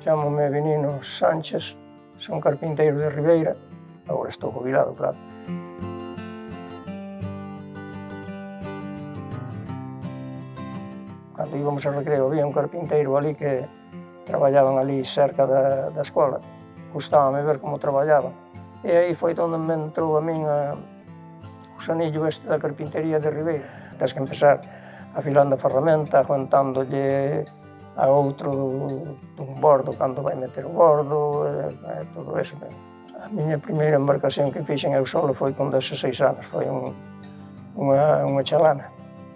Chámome Benino Sánchez, son carpinteiro de Ribeira, agora estou jubilado, claro. Cando íbamos ao recreo había un carpinteiro ali que traballaban ali cerca da escola. Gustábame ver como traballaban. E aí foi onde me entrou a min o sanillo este da carpintería de Ribeira. Tens que empezar afilando a ferramenta, aguantándolle a outro dun bordo cando vai meter o bordo, todo eso. A miña primeira embarcación que fixen eu solo foi con 16 anos, foi unha chalana.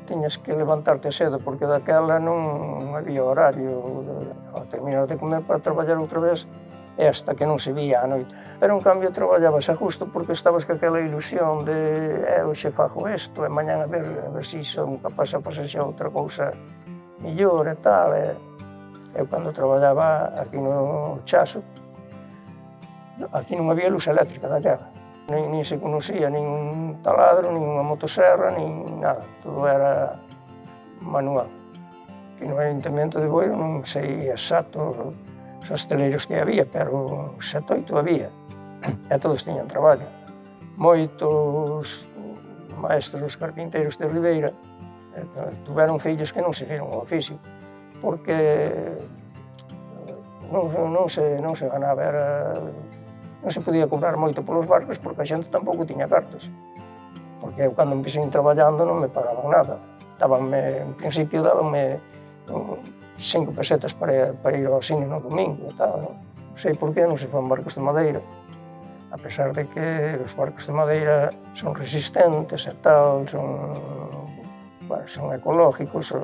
Tiñas que levantarte cedo porque daquela non había horario, ao terminar de comer para traballar outra vez e hasta que non se vía a noite. Pero en cambio traballavas a gusto porque estabas con aquela ilusión de hoxe fago isto e mañán a ver se son capaz de pasarse a outra cousa millor e tal. Eu cando traballaba aquí no Chaso, aquí non había luz eléctrica daquela. Nin se conocía nin un taladro, nin unha motoserra, nin nada. Todo era manual. Aquí no Ayuntamiento de Boiro non sei exacto os hosteleiros que había, pero 7 ou 8 había. E todos tiñan traballo. Moitos maestros, os carpinteiros de Ribeira, tuveron fillos que non seguiron o oficio, porque non se ganaba, non se podía cobrar moito polos barcos porque a xente tampouco tiña cartos. Porque eu cando empecé traballando non me pagaban nada. En principio dabanme 5 pesetas para ir ao cine no domingo e tal. Non sei por que non se fan barcos de madeira, a pesar de que os barcos de madeira son resistentes e tal, son ecológicos.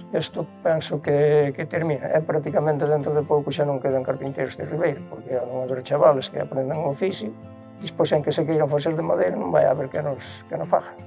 Isto penso que termina. Prácticamente dentro de pouco xa non quedan carpinteiros de Ribeira, porque ao non haber chavales que aprendan o oficio, despois en que se queiran facer de madeira non vai haber que nos faga.